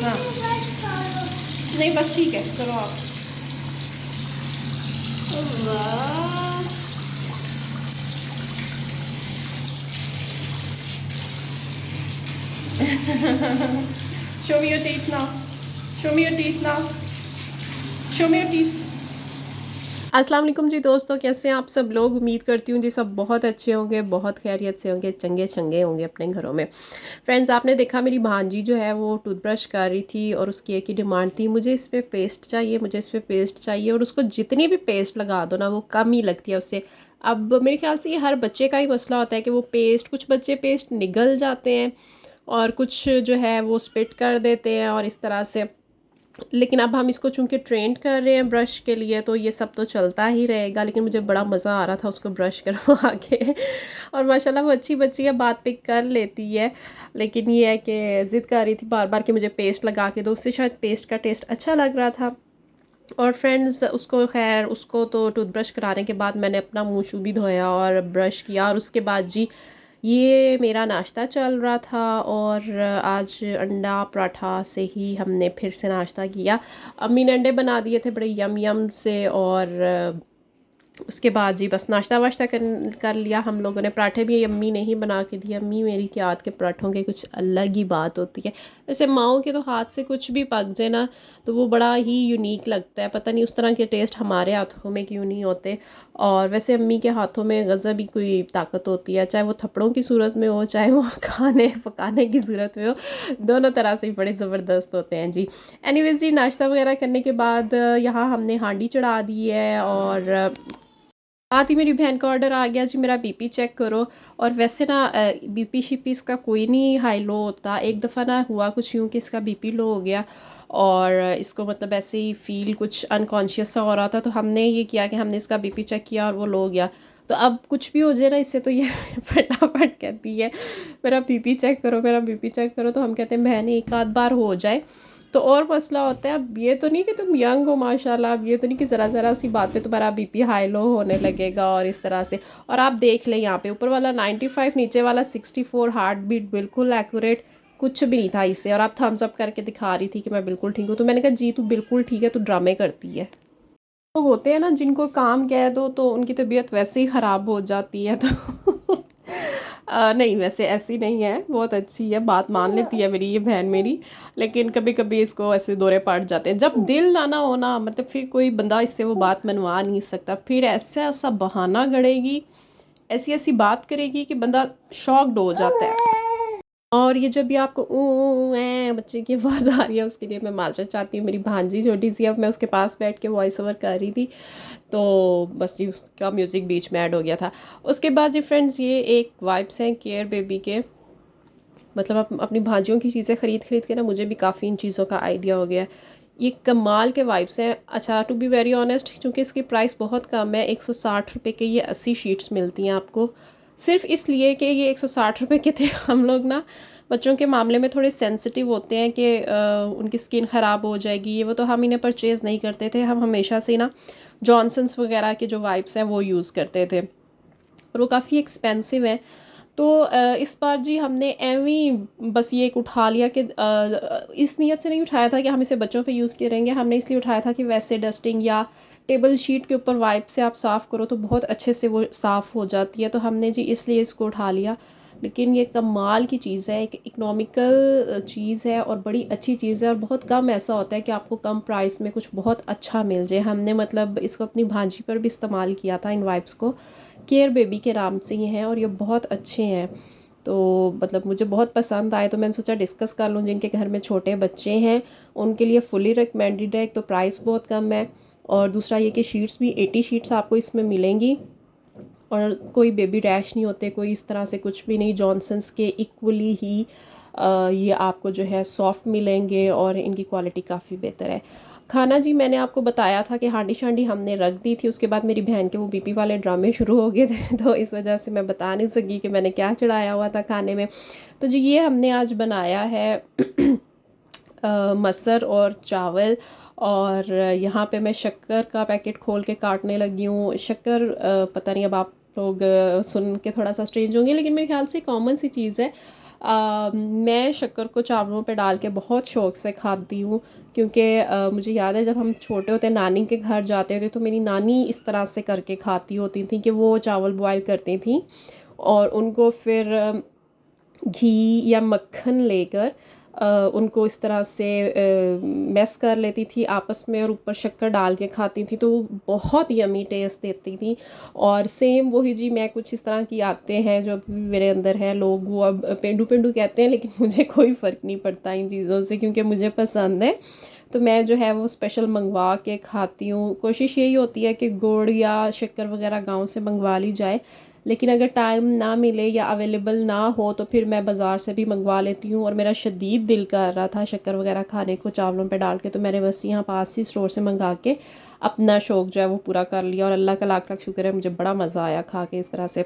हाँ नहीं बस ठीक है, करो आप। वाह show me your teeth now, show me your teeth now, show me your teeth। अस्सलाम वालेकुम जी दोस्तों, कैसे हैं आप सब लोग। उम्मीद करती हूँ जी सब बहुत अच्छे होंगे, बहुत खैरियत से होंगे, चंगे चंगे होंगे अपने घरों में। फ्रेंड्स, आपने देखा मेरी भांजी जो है वो टूथब्रश कर रही थी और उसकी एक ही डिमांड थी, मुझे इस पर पेस्ट चाहिए, मुझे इस पर पेस्ट चाहिए। और उसको जितनी भी पेस्ट लगा दो ना वो कम ही लगती है उससे। अब मेरे ख्याल से ये हर बच्चे का ही मसला होता है कि वो पेस्ट, कुछ बच्चे पेस्ट निगल जाते हैं और कुछ जो है वो स्पिट कर देते हैं और इस तरह से। लेकिन अब हम इसको चूंकि ट्रेंड कर रहे हैं ब्रश के लिए तो ये सब तो चलता ही रहेगा। लेकिन मुझे बड़ा मज़ा आ रहा था उसको ब्रश करवा के और माशाल्लाह वो अच्छी बच्ची है, बात पे कर लेती है। लेकिन ये है कि ज़िद कर रही थी बार बार कि मुझे पेस्ट लगा के दो, उससे शायद पेस्ट का टेस्ट अच्छा लग रहा था। और फ्रेंड्स उसको, खैर उसको तो टूथब्रश कराने के बाद मैंने अपना मुंह शू भी धोया और ब्रश किया। और उसके बाद जी ये मेरा नाश्ता चल रहा था और आज अंडा पराठा से ही हमने फिर से नाश्ता किया। अम्मी ने अंडे बना दिए थे बड़े यम यम से और उसके बाद जी बस नाश्ता वाश्ता कर लिया हम लोगों ने। पराठे भी अम्मी ने ही बना के दिए। अम्मी मेरी के हाथ के पराठों के कुछ अलग ही बात होती है। वैसे माओ के तो हाथ से कुछ भी पक जाए ना तो वो बड़ा ही यूनिक लगता है, पता नहीं उस तरह के टेस्ट हमारे हाथों में क्यों नहीं होते। और वैसे अम्मी के हाथों में गज़ब ही कोई ताकत होती है, चाहे वो थप्पड़ों की सूरत में हो, चाहे वो खाने पकाने की सूरत में हो, दोनों तरह से बड़े ज़बरदस्त होते हैं जी। एनीवेज जी, नाश्ता वगैरह करने के बाद यहाँ हमने हांडी चढ़ा दी है और साथ ही मेरी बहन का ऑर्डर आ गया जी, मेरा बीपी चेक करो। और वैसे ना बीपी शिपी इसका कोई नहीं हाई लो होता। एक दफ़ा ना हुआ कुछ यूँ कि इसका बीपी लो हो गया और इसको मतलब ऐसे ही फील कुछ अनकॉन्शियस सा हो रहा था। तो हमने ये किया कि हमने इसका बीपी चेक किया और वो लो हो गया। तो अब कुछ भी हो जाए ना इससे तो ये फटाफट कहती है मेरा बीपी चेक करो, मेरा बीपी चेक करो। तो हम कहते हैं बहन एक आध बार हो जाए तो और मसला होता है। अब ये तो नहीं कि तुम यंग हो माशाल्लाह, अब ये तो नहीं कि ज़रा ज़रा सी बात पे तुम्हारा बीपी हाई लो होने लगेगा और इस तरह से। और आप देख लें यहाँ पे ऊपर वाला 95, नीचे वाला 64, हार्ट बीट बिल्कुल एक्यूरेट, कुछ भी नहीं था इससे। और आप थम्स अप करके दिखा रही थी कि मैं बिल्कुल ठीक हूँ। तो मैंने कहा जी तू बिल्कुल ठीक है, तू ड्रामे करती है। लोग होते हैं ना जिनको काम कह दो तो उनकी तबीयत वैसे ही ख़राब हो जाती है। तो नहीं वैसे ऐसी नहीं है, बहुत अच्छी है, बात मान लेती है मेरी ये बहन मेरी। लेकिन कभी कभी इसको ऐसे दौरे पड़ जाते हैं। जब दिल ना हो ना, मतलब फिर कोई बंदा इससे वो बात मनवा नहीं सकता। फिर ऐसा ऐसा बहाना गढ़ेगी, ऐसी ऐसी बात करेगी कि बंदा शॉक्ड हो जाता है। और ये जब भी आपको ऐ बच्चे की आवाज़ आ रही है उसके लिए मैं माजरत चाहती हूँ। मेरी भांजी छोटी सी, अब मैं उसके पास बैठ के वॉइस ओवर कर रही थी तो बस जी उसका म्यूज़िक बीच में ऐड हो गया था। उसके बाद जी फ्रेंड्स ये एक वाइब्स हैं केयर बेबी के, मतलब अपनी भांजियों की चीज़ें ख़रीद ख़रीद के ना मुझे भी काफ़ी इन चीज़ों का आइडिया हो गया। ये कमाल के वाइब्स हैं। अच्छा टू बी वेरी ऑनेस्ट, क्योंकि इसकी प्राइस बहुत कम है, 160 रुपये के ये 80 शीट्स मिलती हैं आपको। सिर्फ इसलिए कि ये 160 रुपये के थे। हम लोग ना बच्चों के मामले में थोड़े सेंसिटिव होते हैं कि उनकी स्किन ख़राब हो जाएगी ये वो, तो हम इन्हें परचेज़ नहीं करते थे। हम हमेशा से ना जॉनसन्स वगैरह के जो वाइप्स हैं वो यूज़ करते थे और वो काफ़ी एक्सपेंसिव है। तो इस बार जी हमने एवं बस ये एक उठा लिया कि इस नीयत से नहीं उठाया था कि हम इसे बच्चों पे यूज़ करेंगे। हमने इसलिए उठाया था कि वैसे डस्टिंग या टेबल शीट के ऊपर वाइप से आप साफ़ करो तो बहुत अच्छे से वो साफ़ हो जाती है। तो हमने जी इसलिए इसको उठा लिया। लेकिन ये कमाल की चीज़ है, एक इकोनॉमिकल चीज़ है और बड़ी अच्छी चीज़ है। और बहुत कम ऐसा होता है कि आपको कम प्राइस में कुछ बहुत अच्छा मिल जाए। हमने मतलब इसको अपनी भांजी पर भी इस्तेमाल किया था इन वाइप्स को। केयर बेबी के नाम से ही हैं और ये बहुत अच्छे हैं। तो मतलब मुझे बहुत पसंद आए तो मैंने सोचा डिस्कस कर लूँ। जिनके घर में छोटे बच्चे हैं उनके लिए फुली रिकमेंडेड है। एक तो प्राइस बहुत कम है और दूसरा ये कि शीट्स भी 80 शीट्स आपको इसमें मिलेंगी और कोई बेबी रैश नहीं होते, कोई इस तरह से कुछ भी नहीं। जॉनसन्स के इक्वली ही ये आपको जो है सॉफ्ट मिलेंगे और इनकी क्वालिटी काफ़ी बेहतर है। खाना जी मैंने आपको बताया था कि हांडी शांडी हमने रख दी थी। उसके बाद मेरी बहन के वो बीपी वाले ड्रामे शुरू हो गए थे तो इस वजह से मैं बता नहीं सकी कि मैंने क्या चढ़ाया हुआ था खाने में। तो जी ये हमने आज बनाया है मसर और चावल। और यहाँ पे मैं शक्कर का पैकेट खोल के काटने लगी हूँ। शक्कर पता नहीं अब आप लोग सुन के थोड़ा सा स्ट्रेंज होंगे लेकिन मेरे ख्याल से कॉमन सी चीज़ है। मैं शक्कर को चावलों पे डाल के बहुत शौक़ से खाती हूँ, क्योंकि मुझे याद है जब हम छोटे होते नानी के घर जाते थे तो मेरी नानी इस तरह से करके खाती होती थी कि वो चावल बॉयल करती थी और उनको फिर घी या मक्खन लेकर उनको इस तरह से मैस कर लेती थी आपस में और ऊपर शक्कर डाल के खाती थी, तो वो बहुत यमी टेस्ट देती थी। और सेम वही जी मैं कुछ इस तरह की आते हैं जो अभी मेरे अंदर हैं, लोग वो अब पेंडू पेंडू कहते हैं, लेकिन मुझे कोई फ़र्क नहीं पड़ता इन चीज़ों से क्योंकि मुझे पसंद है। तो मैं जो है वो स्पेशल मंगवा के खाती हूँ। कोशिश यही होती है कि गुड़ या शक्कर वगैरह गाँव से मंगवा ली जाए, लेकिन अगर टाइम ना मिले या अवेलेबल ना हो तो फिर मैं बाज़ार से भी मंगवा लेती हूँ। और मेरा शदीद दिल कर रहा था शक्कर वगैरह खाने को चावलों पे डाल के, तो मैंने बस यहाँ पास ही स्टोर से मंगा के अपना शौक़ जो है वो पूरा कर लिया। और अल्लाह का लाख लाख शुक्र है, मुझे बड़ा मज़ा आया खा के इस तरह से।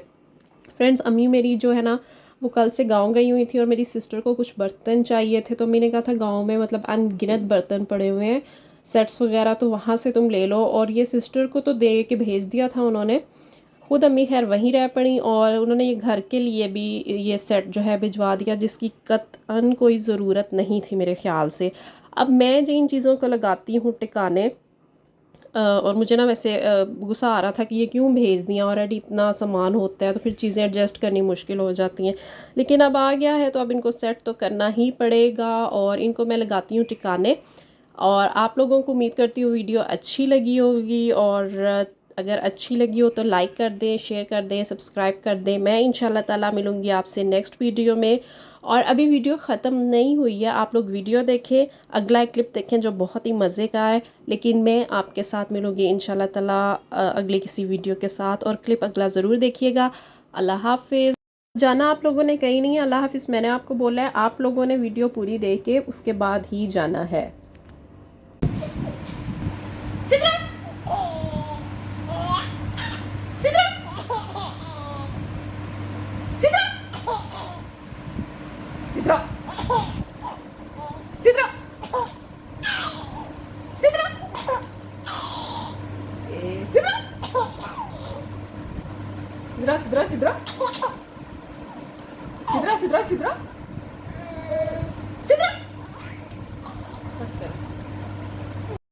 फ्रेंड्स, अम्मी मेरी जो है ना वो कल से गांव गई हुई थी और मेरी सिस्टर को कुछ बर्तन चाहिए थे, तो अम्मी ने कहा था गांव में मतलब अनगिनत बर्तन पड़े हुए हैं, सेट्स वगैरह, तो वहाँ से तुम ले लो। और ये सिस्टर को तो दे के भेज दिया था उन्होंने, खुद अम्मी खैर वहीं रह पड़ी और उन्होंने ये घर के लिए भी ये सेट जो है भिजवा दिया, जिसकी कतअन कोई ज़रूरत नहीं थी मेरे ख़्याल से। अब मैं जिन चीज़ों को लगाती हूँ टिकाने और मुझे ना वैसे गुस्सा आ रहा था कि ये क्यों भेज दिया, ऑलरेडी इतना सामान होता है तो फिर चीज़ें एडजस्ट करनी मुश्किल हो जाती हैं। लेकिन अब आ गया है तो अब इनको सेट तो करना ही पड़ेगा और इनको मैं लगाती हूँ टिकाने। और आप लोगों को उम्मीद करती हूँ वीडियो अच्छी लगी होगी, और अगर अच्छी लगी हो तो लाइक कर दें, शेयर कर दें, सब्सक्राइब कर दें। मैं इंशाल्लाह ताला मिलूँगी आपसे नेक्स्ट वीडियो में। और अभी वीडियो ख़त्म नहीं हुई है, आप लोग वीडियो देखें, अगला एक क्लिप देखें जो बहुत ही मज़े का है। लेकिन मैं आपके साथ मिलूँगी इंशाल्लाह ताला अगले किसी वीडियो के साथ, और क्लिप अगला ज़रूर देखिएगा। अल्लाह हाफिज़। जाना आप लोगों ने कहीं नहीं, अल्लाह हाफिज़ मैंने आपको बोला है, आप लोगों ने वीडियो पूरी देख के उसके बाद ही जाना है। सिद्रा सिद्रा सिद्रा सिद्रा सिद्रा सिद्रा सिद्रा सिद्रा सिद्रा सिद्रा सिद्रा सिद्रा सिद्रा सिद्रा बस कर।